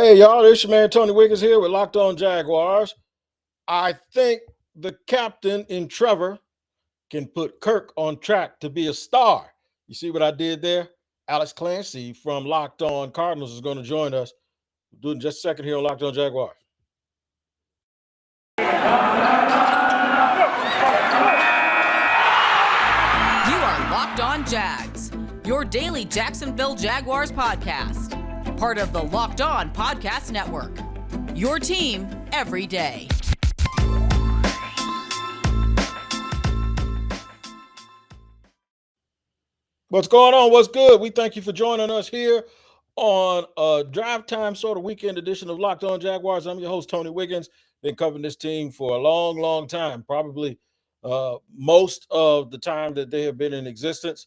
Hey, y'all, this your man Tony Wiggins here with Locked On Jaguars. I think the captain in Trevor can put Kirk on track to be a star. You see what I did there? Alex Clancy from Locked On Cardinals is going to join us. We'll do it in just a second here on Locked On Jaguars. You are Locked On Jags, your daily Jacksonville Jaguars podcast. Part of the Locked On Podcast Network. Your team every day. What's going on? What's good? We thank you for joining us here on a drive time sort of weekend edition of Locked On Jaguars. I'm your host, Tony Wiggins. Been covering this team for a long, long time, probably most of the time that they have been in existence.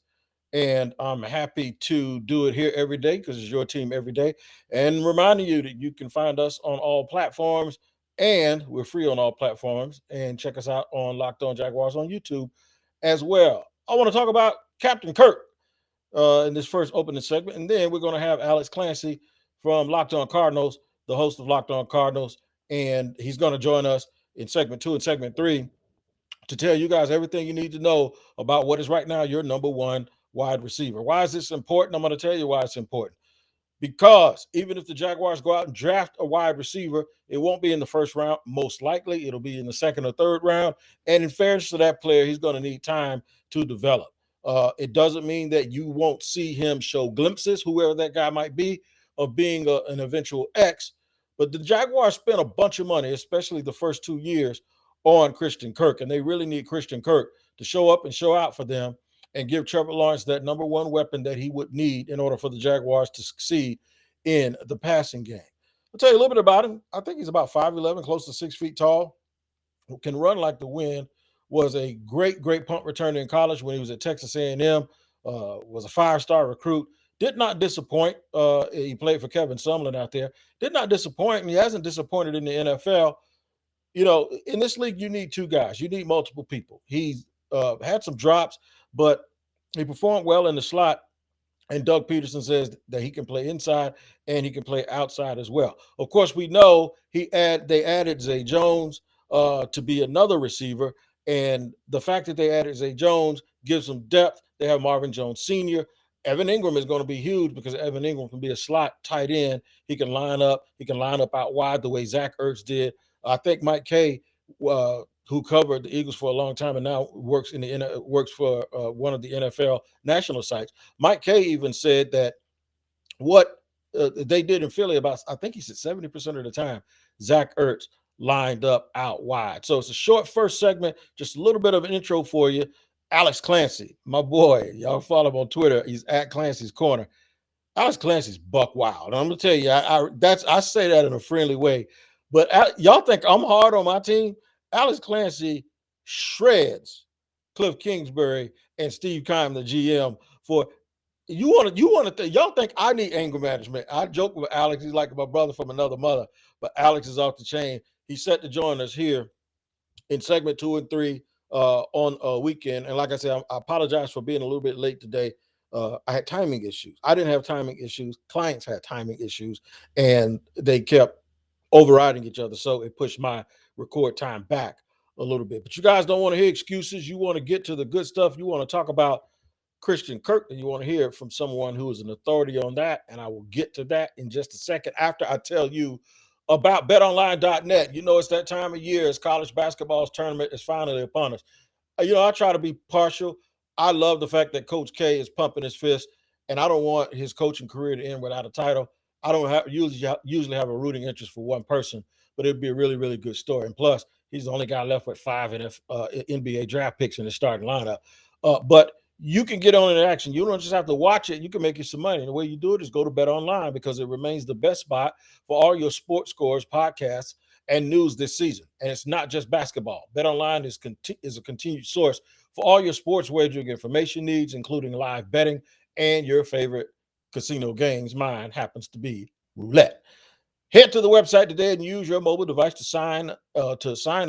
And I'm happy to do it here every day because it's your team every day. And reminding you that you can find us on all platforms, and we're free on all platforms. And check us out on Locked On Jaguars on YouTube as well. I want to talk about Captain Kirk in this first opening segment. And then we're going to have Alex Clancy from Locked On Cardinals, the host of Locked On Cardinals. And he's going to join us in segment 2 and segment 3 to tell you guys everything you need to know about what is right now your number one wide receiver. Why is this important? I'm going to tell you why it's important. Because even if the Jaguars go out and draft a wide receiver, it won't be in the first round. Most likely, it'll be in the second or third round. And in fairness to that player, he's going to need time to develop. It doesn't mean that you won't see him show glimpses, whoever that guy might be, of being an eventual X. But the Jaguars spent a bunch of money, especially the first 2 years, on Christian Kirk. And they really need Christian Kirk to show up and show out for them and give Trevor Lawrence that number one weapon that he would need in order for the Jaguars to succeed in the passing game. I'll tell you a little bit about him. I think he's about 5'11", close to 6 feet tall, can run like the wind, was a great punt returner in college when he was at Texas A&M, was a five-star recruit, did not disappoint. He played for Kevin Sumlin out there. Did not disappoint, and he hasn't disappointed in the NFL. You know, in this league, you need two guys. You need multiple people. He's had some drops, but he performed well in the slot. And Doug Peterson says that he can play inside and he can play outside as well. Of course, we know they added Zay Jones to be another receiver. And the fact that they added Zay Jones gives them depth. They have Marvin Jones Sr. Evan Ingram is going to be huge because Evan Ingram can be a slot tight end. He can line up. He can line up out wide the way Zach Ertz did. I think Mike Kay, who covered the Eagles for a long time and now works for one of the NFL national sites. Mike Kay even said that what they did in Philly about, I think he said 70% of the time, Zach Ertz lined up out wide. So it's a short first segment, just a little bit of an intro for you. Alex Clancy, my boy, y'all follow him on Twitter. He's at Clancy's Corner. Alex Clancy's buck wild. And I'm gonna tell you, I say that in a friendly way, but y'all think I'm hard on my team? Alex Clancy shreds Cliff Kingsbury and Steve Keim, the GM, for y'all think I need anger management. I joke with Alex, he's like my brother from another mother, but Alex is off the chain. He's set to join us here in segment 2 and 3 on a weekend. And like I said, I apologize for being a little bit late today. I had timing issues. I didn't have timing issues. Clients had timing issues, and they kept overriding each other. So it pushed my record time back a little bit. But you guys don't want to hear excuses. You want to get to the good stuff. You want to talk about Christian Kirk, and you want to hear it from someone who is an authority on that. And I will get to that in just a second after I tell you about BetOnline.net. You know, it's that time of year as college basketball's tournament is finally upon us. I try to be partial. I love the fact that Coach K is pumping his fist, and I don't want his coaching career to end without a title. I don't usually have a rooting interest for one person, but it'd be a really, really good story. And plus, he's the only guy left with 5 NBA draft picks in the starting lineup. But you can get on in action. You don't just have to watch it. You can make you some money. And the way you do it is go to BetOnline because it remains the best spot for all your sports scores, podcasts, and news this season. And it's not just basketball. BetOnline is a continued source for all your sports wagering information needs, including live betting and your favorite casino games. Mine happens to be roulette. Head to the website today and use your mobile device to sign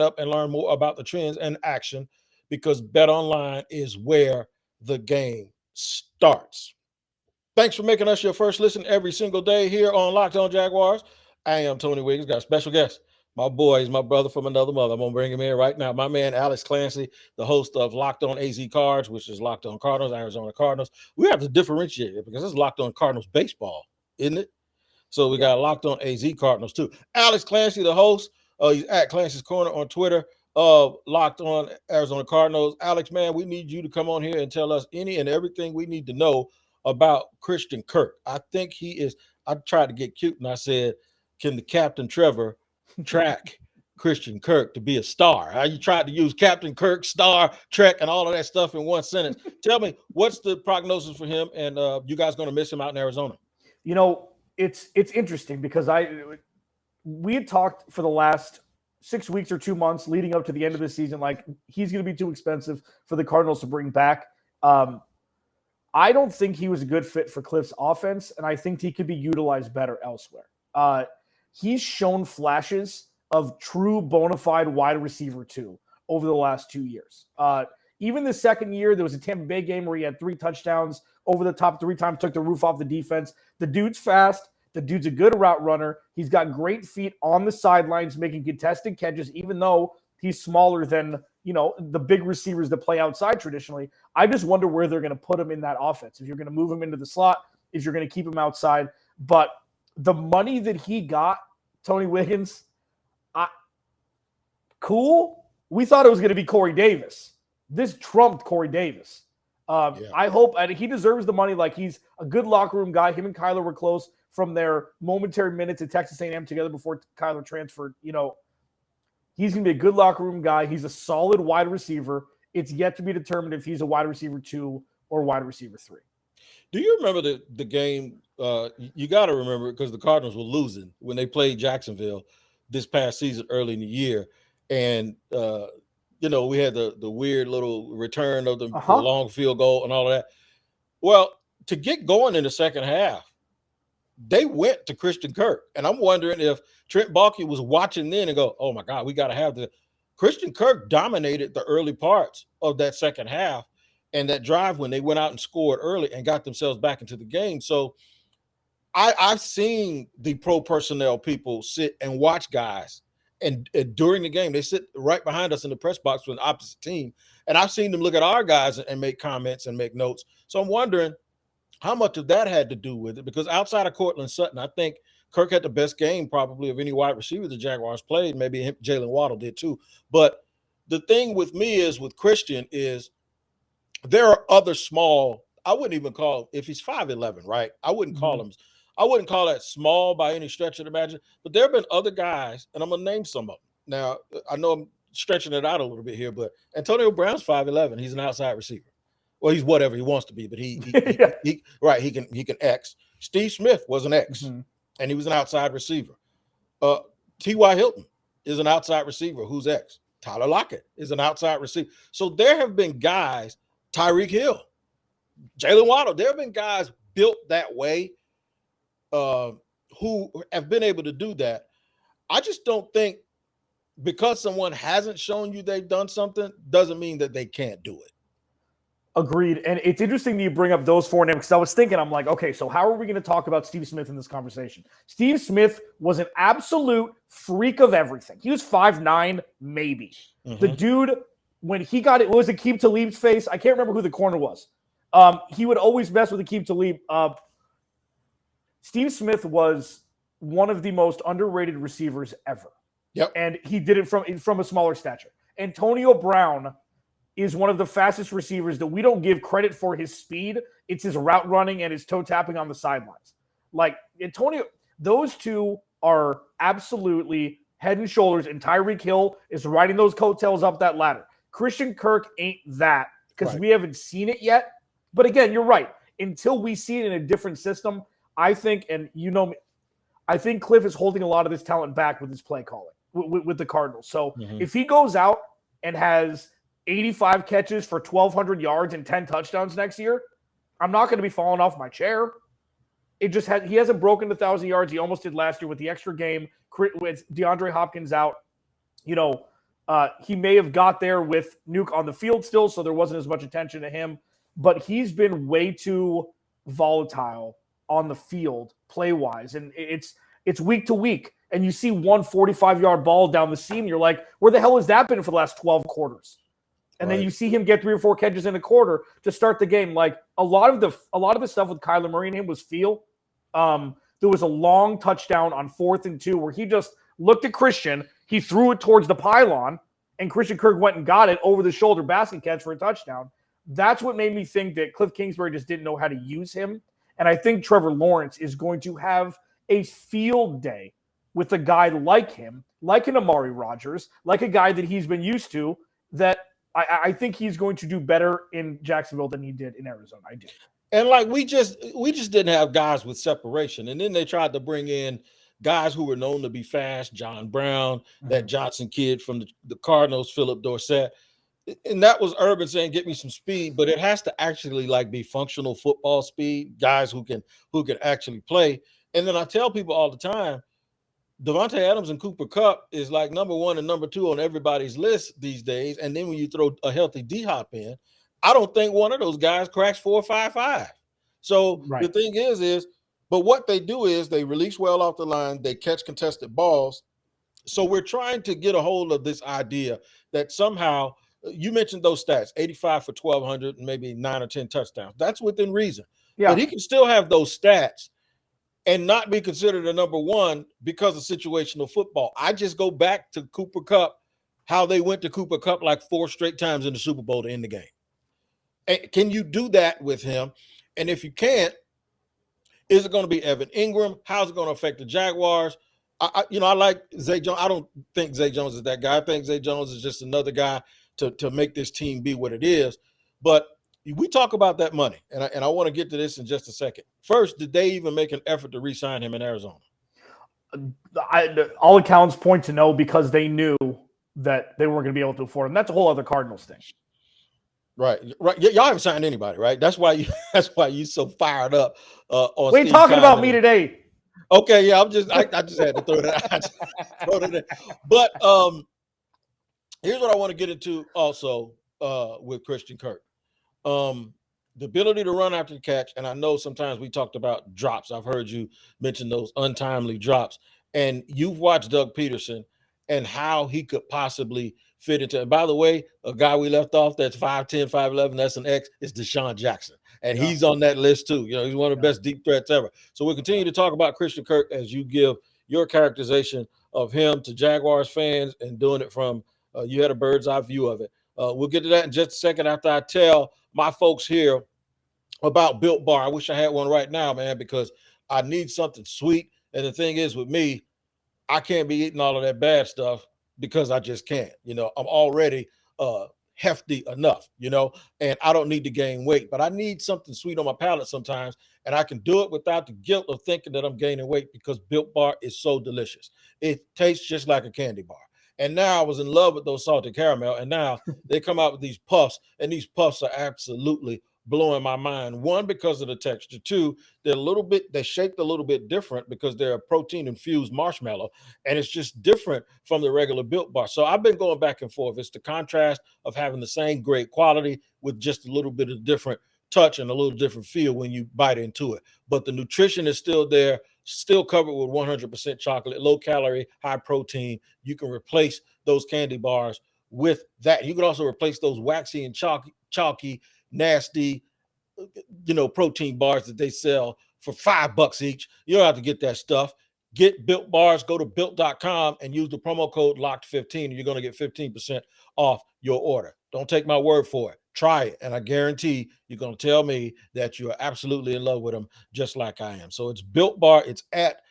up and learn more about the trends and action, because BetOnline is where the game starts. Thanks for making us your first listen every single day here on Locked On Jaguars. I am Tony Wiggins. Got a special guest. My boy, he's my brother from another mother. I'm going to bring him in right now. My man, Alex Clancy, the host of Locked On AZ Cards, which is Locked On Cardinals, Arizona Cardinals. We have to differentiate it because it's Locked On Cardinals baseball, isn't it? So we got Locked On AZ Cardinals too. Alex Clancy, the host. He's at Clancy's Corner on Twitter of Locked On Arizona Cardinals. Alex, man, we need you to come on here and tell us any and everything we need to know about Christian Kirk. I think he is. I tried to get cute and I said, can the Captain Trevor track Christian Kirk to be a star? You tried to use Captain Kirk, star, trek, and all of that stuff in one sentence. Tell me, what's the prognosis for him? And you guys going to miss him out in Arizona? You know, it's interesting because we had talked for the last 6 weeks or 2 months leading up to the end of the season, like he's going to be too expensive for the Cardinals to bring back. I don't think he was a good fit for Cliff's offense, and I think he could be utilized better elsewhere. He's shown flashes of true bona fide wide receiver 2 over the last 2 years. Even the second year, there was a Tampa Bay game where he had 3 touchdowns over the top 3 times, took the roof off the defense. The dude's fast. The dude's a good route runner. He's got great feet on the sidelines, making contested catches, even though he's smaller than, the big receivers that play outside traditionally. I just wonder where they're going to put him in that offense. If you're going to move him into the slot, if you're going to keep him outside. But the money that he got, Tony Wiggins, cool. We thought it was going to be Corey Davis. This trumped Corey Davis. I hope he deserves the money. Like, he's a good locker room guy. Him and Kyler were close from their momentary minutes at Texas A&M together before Kyler transferred. He's going to be a good locker room guy. He's a solid wide receiver. It's yet to be determined if he's a wide receiver 2 or wide receiver 3. Do you remember the game? You got to remember it because the Cardinals were losing when they played Jacksonville this past season early in the year. And, we had the weird little return of the long field goal and all of that. Well, to get going in the second half, they went to Christian Kirk. And I'm wondering if Trent Baalke was watching then and go, oh, my God, we got to have the Christian Kirk dominated the early parts of that second half and that drive when they went out and scored early and got themselves back into the game. So I've seen the pro personnel people sit and watch guys. And during the game, they sit right behind us in the press box with an opposite team. And I've seen them look at our guys and make comments and make notes. So I'm wondering how much of that had to do with it, because outside of Cortland Sutton, I think Kirk had the best game probably of any wide receiver the Jaguars played. Maybe Jalen Waddle did too. But the thing with me is with Christian is there are other small, I wouldn't even call, if he's 5'11", right? I wouldn't call him, I wouldn't call that small by any stretch of the imagination, but there have been other guys, and I'm going to name some of them. Now, I know I'm stretching it out a little bit here, but Antonio Brown's 5'11". He's an outside receiver. Well, he's whatever he wants to be, but he can X. Steve Smith was an X, and he was an outside receiver. T.Y. Hilton is an outside receiver who's X. Tyler Lockett is an outside receiver. So there have been guys, Tyreek Hill, Jalen Waddle, there have been guys built that way who have been able to do that. I just don't think because someone hasn't shown you they've done something doesn't mean that they can't do it. Agreed. And it's interesting that you bring up those 4 names because I was thinking, I'm like, okay, so how are we going to talk about Steve Smith in this conversation? Steve Smith was an absolute freak of everything. He was 5'9", maybe. The dude, when he got it, was Aqib Talib's face? I can't remember who the corner was. He would always mess with Aqib Talib. Steve Smith was one of the most underrated receivers ever. Yep. And he did it from a smaller stature. Antonio Brown is one of the fastest receivers that we don't give credit for his speed. It's his route running and his toe tapping on the sidelines. Like Antonio, those two are absolutely head and shoulders, and Tyreek Hill is riding those coattails up that ladder. Christian Kirk ain't that because we haven't seen it yet. But again, you're right. Until we see it in a different system, I think, and I think Cliff is holding a lot of this talent back with his play calling with the Cardinals. So if he goes out and has 85 catches for 1,200 yards and 10 touchdowns next year, I'm not going to be falling off my chair. He hasn't broken 1,000 yards. He almost did last year with the extra game with DeAndre Hopkins out. He may have got there with Nuke on the field still, so there wasn't as much attention to him. But he's been way too volatile on the field play-wise. And It's week to week. And you see one 45-yard ball down the seam, you're like, where the hell has that been for the last 12 quarters? And then you see him get 3 or 4 catches in a quarter to start the game. Like a lot of the stuff with Kyler Murray and him was feel. There was a long touchdown on 4th and 2 where he just looked at Christian, he threw it towards the pylon, and Christian Kirk went and got it over the shoulder basket catch for a touchdown. That's what made me think that Cliff Kingsbury just didn't know how to use him. And I think Trevor Lawrence is going to have a field day with a guy like him, like an Amari Rodgers, like a guy that he's been used to, that I think he's going to do better in Jacksonville than he did in Arizona. I do. And like we just didn't have guys with separation. And then they tried to bring in guys who were known to be fast, John Brown, that Johnson kid from the Cardinals, Philip Dorsett. And that was Urban saying, get me some speed, but it has to actually like be functional football speed, guys who can actually play. And then I tell people all the time, Devontae Adams and Cooper Kupp is like number 1 and number 2 on everybody's list these days. And then when you throw a healthy D-Hop in, I don't think one of those guys cracks 4.55. So the thing is, but what they do is they release well off the line, they catch contested balls. So we're trying to get a hold of this idea that somehow, you mentioned those stats, 85 for 1,200 and maybe 9 or 10 touchdowns. That's within reason. Yeah. But he can still have those stats and not be considered a number 1 because of situational football. I just go back to Cooper Kupp, how they went to Cooper Kupp like 4 straight times in the Super Bowl to end the game. And can you do that with him? And if you can't, is it going to be Evan Ingram? How's it going to affect the Jaguars? I like Zay Jones. I don't think Zay Jones is that guy. I think Zay Jones is just another guy to make this team be what it is. But we talk about that money, and I want to get to this in just a second. First, did they even make an effort to re-sign him in Arizona? All accounts point to no, because they knew that they weren't going to be able to afford him. That's a whole other Cardinals thing. Right. Y'all haven't signed anybody, right? That's why you so fired up. We ain't talking about me today. Okay, yeah, I just had to throw that in. But here's what I want to get into also with Christian Kirk. The ability to run after the catch, and I know sometimes we talked about drops. I've heard you mention those untimely drops, and you've watched Doug Peterson and how he could possibly fit into. And by the way, a guy we left off that's 5'10", 5'11", that's an X, is Deshaun Jackson. And he's on that list too. He's one of the best deep threats ever. So we'll continue to talk about Christian Kirk as you give your characterization of him to Jaguars fans and doing it from you had a bird's eye view of it. We'll get to that in just a second after I tell my folks here about Built Bar. I wish I had one right now, man, because I need something sweet. And the thing is with me, I can't be eating all of that bad stuff because I just can't. I'm already hefty enough, and I don't need to gain weight, but I need something sweet on my palate sometimes, and I can do it without the guilt of thinking that I'm gaining weight because Built Bar is so delicious. It tastes just like a candy bar. And now I was in love with those salted caramel, and now they come out with these puffs, and these puffs are absolutely blowing my mind. 1, because of the texture. 2, they're shaped a little bit different because they're a protein infused marshmallow, and it's just different from the regular Built Bar. So I've been going back and forth. It's the contrast of having the same great quality with just a little bit of different touch and a little different feel when you bite into it. But the nutrition is still there, still covered with 100% chocolate, low calorie, high protein. You can replace those candy bars with that. You can also replace those waxy and chalky, nasty, protein bars that they sell for $5 each. You don't have to get that stuff. Get Built Bars. Go to built.com and use the promo code LOCKED15, and you're going to get 15% off your order. Don't take my word for it. Try it, and I guarantee you're going to tell me that you're absolutely in love with them, just like I am. So it's Built Bar. It's at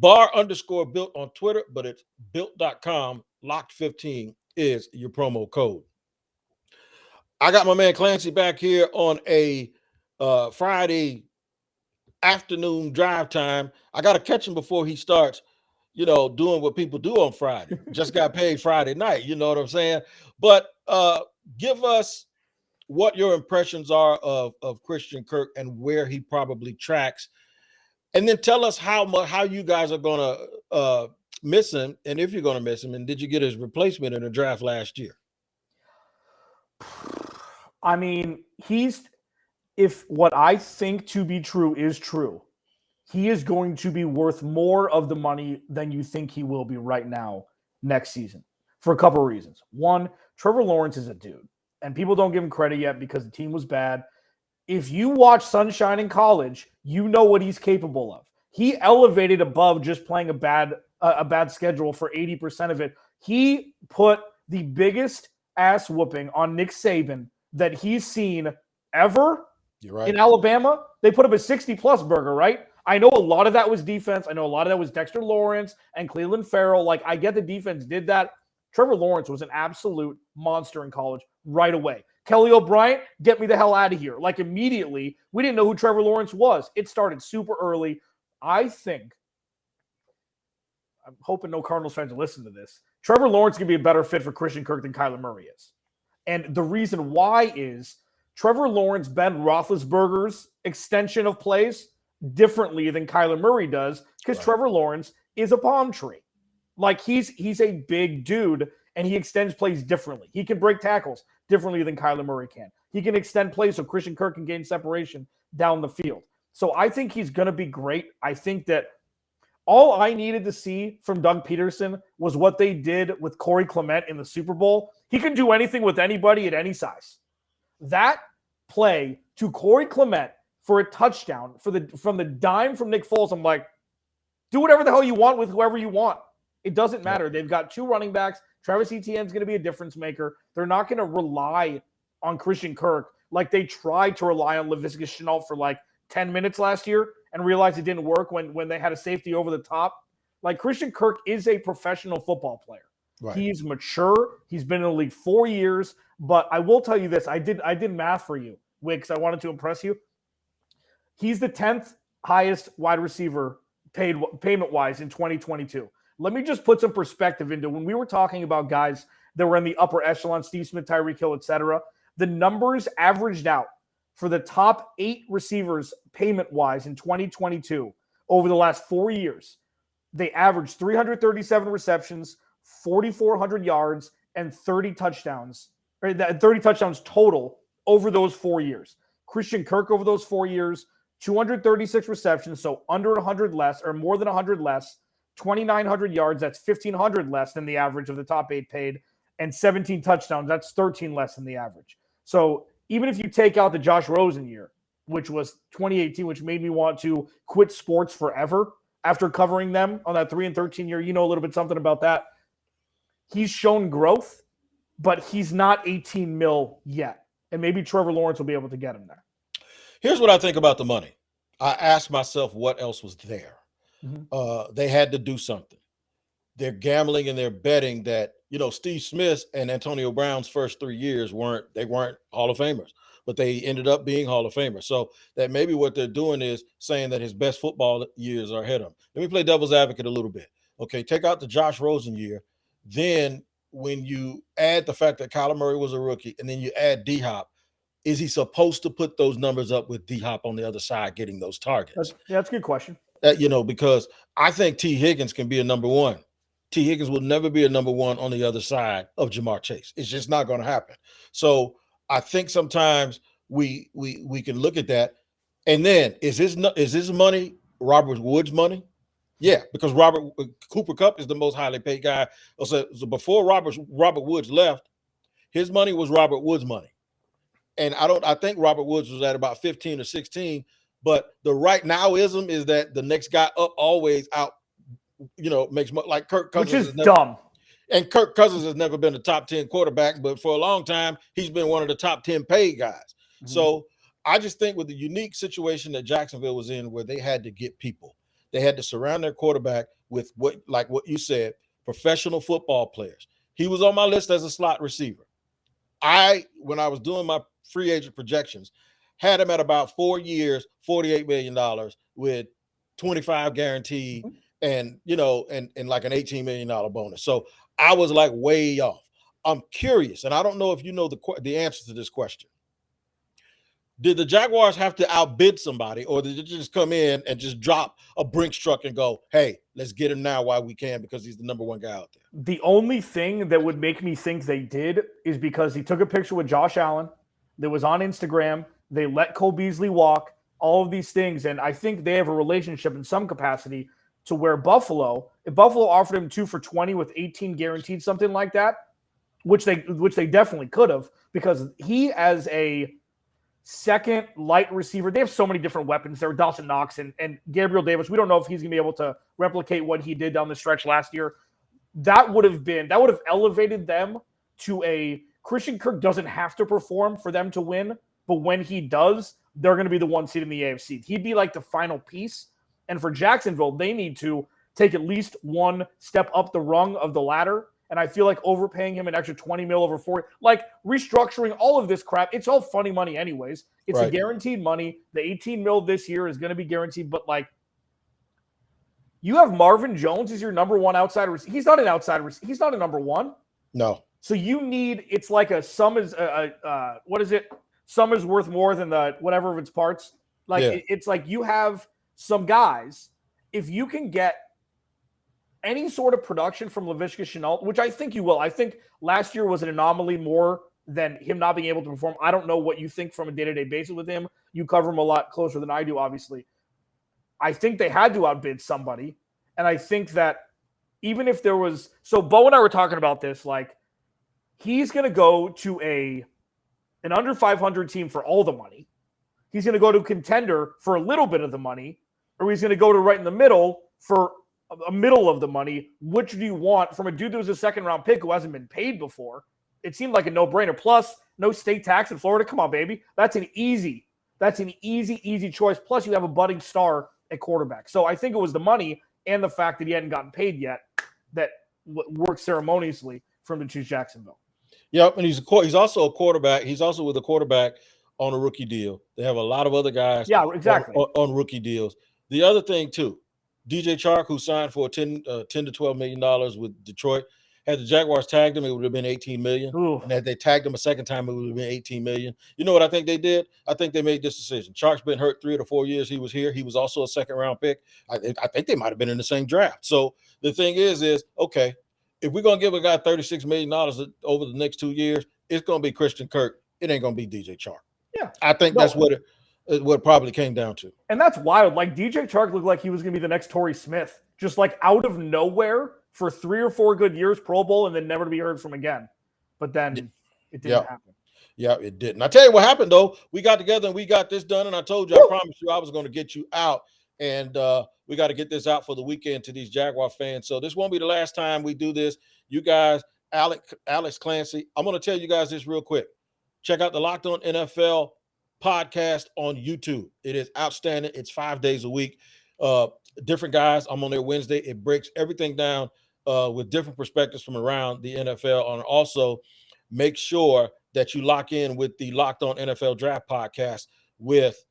bar_built on Twitter, but it's built.com. LOCKED15 is your promo code. I got my man Clancy back here on a Friday afternoon drive time. I got to catch him before he starts, doing what people do on Friday. Just got paid Friday night. You know what I'm saying? But give us what your impressions are of Christian Kirk and where he probably tracks. And then tell us how you guys are going to miss him, and if you're going to miss him, and did you get his replacement in the draft last year? I mean, if what I think to be true is true, he is going to be worth more of the money than you think he will be right now next season for a couple of reasons. One, Trevor Lawrence is a dude, and people don't give him credit yet because the team was bad. If you watch Sunshine in college, you know what he's capable of. He elevated above just playing a bad schedule for 80% of it. He put the biggest ass whooping on Nick Saban that he's seen ever. You're right. In Alabama. They put up a 60-plus burger, right? I know a lot of that was defense. I know a lot of that was Dexter Lawrence and Cleveland Farrell. Like, I get the defense did that. Trevor Lawrence was an absolute monster in college right away. Kelly O'Brien, get me the hell out of here. Like, immediately, we didn't know who Trevor Lawrence was. It started super early. I think, I'm hoping no Cardinals fans will listen to this, Trevor Lawrence can be a better fit for Christian Kirk than Kyler Murray is. And the reason why is Trevor Lawrence, Ben Roethlisberger's extension of plays differently than Kyler Murray does because Trevor Lawrence is a palm tree. Like, he's a big dude, and he extends plays differently. He can break tackles differently than Kyler Murray can. He can extend plays so Christian Kirk can gain separation down the field. So I think he's going to be great. I think that all I needed to see from Doug Peterson was what they did with Corey Clement in the Super Bowl. He can do anything with anybody at any size. That play to Corey Clement for a touchdown from the dime from Nick Foles, I'm like, do whatever the hell you want with whoever you want. It doesn't matter. They've got two running backs. Travis Etienne's going to be a difference maker. They're not going to rely on Christian Kirk like they tried to rely on Laviska Shenault for like 10 minutes last year and realized it didn't work when they had a safety over the top. Like, Christian Kirk is a professional football player. Right. He's mature. He's been in the league 4 years. But I will tell you this. I did math for you, Wicks. I wanted to impress you. He's the 10th highest wide receiver payment-wise in 2022. Let me just put some perspective into when we were talking about guys that were in the upper echelon, Steve Smith, Tyreek Hill, etc. The numbers averaged out for the top 8 receivers payment-wise in 2022 over the last 4 years. They averaged 337 receptions, 4,400 yards, and 30 touchdowns. 30 touchdowns total over those 4 years. Christian Kirk over those 4 years, 236 receptions, so under 100 less or more than 100 less, 2,900 yards, that's 1,500 less than the average of the top 8 paid, and 17 touchdowns, that's 13 less than the average. So even if you take out the Josh Rosen year, which was 2018, which made me want to quit sports forever after covering them on that 3 and 13 year, you know a little bit something about that. He's shown growth, but he's not 18 mil yet. And maybe Trevor Lawrence will be able to get him there. Here's what I think about the money. I asked myself what else was there. Mm-hmm. They had to do something. They're gambling and they're betting that, Steve Smith and Antonio Brown's first 3 years weren't Hall of Famers, but they ended up being Hall of Famers. So that maybe what they're doing is saying that his best football years are ahead of him. Let me play devil's advocate a little bit. Okay, take out the Josh Rosen year. Then when you add the fact that Kyler Murray was a rookie and then you add D-Hop, is he supposed to put those numbers up with D-Hop on the other side getting those targets? That's a good question. Because I think T. Higgins can be a number one. T. Higgins will never be a number one on the other side of Jamar Chase. It's just not going to happen. So I think sometimes we can look at that. And then is this money Robert Woods' money? Yeah, because Cooper Kupp is the most highly paid guy. So before Robert Woods left, his money was Robert Woods' money. And I think Robert Woods was at about 15 or 16. But the right nowism is that the next guy up always out, makes money, like Kirk Cousins. Which is dumb. And Kirk Cousins has never been a top 10 quarterback, but for a long time, he's been one of the top 10 paid guys. Mm-hmm. So I just think with the unique situation that Jacksonville was in where they had to get people, they had to surround their quarterback with what you said, professional football players. He was on my list as a slot receiver. When I was doing my free agent projections, had him at about 4 years, $48 million with 25 guaranteed and like an $18 million bonus. So I was like way off. I'm curious, and I don't know if you know the answer to this question. Did the Jaguars have to outbid somebody, or did they just come in and just drop a Brinks truck and go, hey, let's get him now while we can because he's the number one guy out there? The only thing that would make me think they did is because he took a picture with Josh Allen that was on Instagram. They let Cole Beasley walk. all of these things. And I think they have a relationship in some capacity to where if Buffalo offered him 2 for $20 with 18 guaranteed, something like that, which they definitely could have, because he, as a second light receiver, they have so many different weapons there. Dawson Knox and Gabriel Davis. We don't know if he's going to be able to replicate what he did down the stretch last year. That would have elevated them to a Christian Kirk doesn't have to perform for them to win, but when he does, they're going to be the one seed in the AFC. He'd be like the final piece. And for Jacksonville, they need to take at least one step up the rung of the ladder. And I feel like overpaying him an extra $20 million over 4, like restructuring all of this crap, it's all funny money anyways. It's a guaranteed money. The $18 million this year is going to be guaranteed, but like, you have Marvin Jones as your number one outside receiver. He's not an outside receiver. He's not a number one. No. So you need, it's like a sum is, what is it? Sum is worth more than the whatever of its parts. Like it's like you have some guys, if you can get any sort of production from Laviska Shenault, which I think you will. I think last year was an anomaly more than him not being able to perform. I don't know what you think from a day-to-day basis with him. You cover him a lot closer than I do, obviously. I think they had to outbid somebody. And I think that even if there was – so Bo and I were talking about this, like he's going to go to an under 500 team for all the money. He's going to go to a contender for a little bit of the money, or he's going to go to right in the middle for a middle of the money. Which do you want from a dude that was a second-round pick who hasn't been paid before? It seemed like a no-brainer. Plus, no state tax in Florida. Come on, baby. That's an easy choice. Plus, you have a budding star at quarterback. So I think it was the money and the fact that he hadn't gotten paid yet that worked ceremoniously for him to choose Jacksonville. Yep, and he's also a quarterback. He's also with a quarterback on a rookie deal. They have a lot of other guys on rookie deals. The other thing, too, DJ Chark, who signed for $10 to $12 million with Detroit, had the Jaguars tagged him, it would have been $18 million. Ooh. And had they tagged him a second time, it would have been $18 million. You know what I think they did? I think they made this decision. Chark's been hurt 3 to 4 years he was here. He was also a second-round pick. I think they might have been in the same draft. So the thing is okay, if we're going to give a guy $36 million over the next 2 years, it's going to be Christian Kirk. It ain't going to be DJ Chark. Yeah. I think that's what it probably came down to. And that's wild. Like DJ Chark looked like he was going to be the next Torrey Smith, just like out of nowhere for 3 or 4 good years, Pro Bowl, and then never to be heard from again. But then it didn't happen. Yeah, it didn't. I tell you what happened, though. We got together and we got this done, and I told you, I promised you I was going to get you out, and we got to get this out for the weekend to these Jaguar fans. So this won't be the last time we do this. You guys, Alex Clancy, I'm going to tell you guys this real quick. Check out the Locked On NFL podcast on YouTube. It is outstanding. It's 5 days a week. Different guys. I'm on there Wednesday. It breaks everything down with different perspectives from around the NFL. And also make sure that you lock in with the Locked On NFL Draft podcast with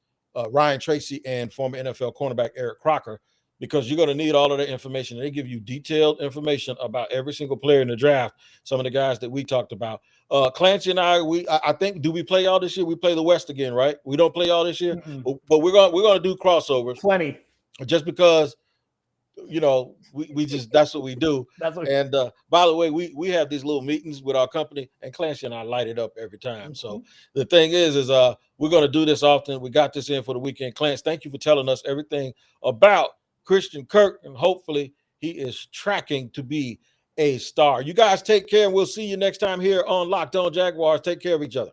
Ryan Tracy and former NFL cornerback Eric Crocker, because you're going to need all of that information. They give you detailed information about every single player in the draft, some of the guys that we talked about. Clancy and I think, do we play y'all this year? We play the West again, right? We don't play y'all this year, but we're going to do crossovers. Plenty. Just because, we just, that's what we do. And by the way, we have these little meetings with our company, and Clancy and I light it up every time. So the thing is we're going to do this often. We got this in for the weekend. Clancy, thank you for telling us everything about Christian Kirk, and hopefully he is tracking to be a star. You guys take care, and we'll see you next time here on Locked On Jaguars. Take care of each other.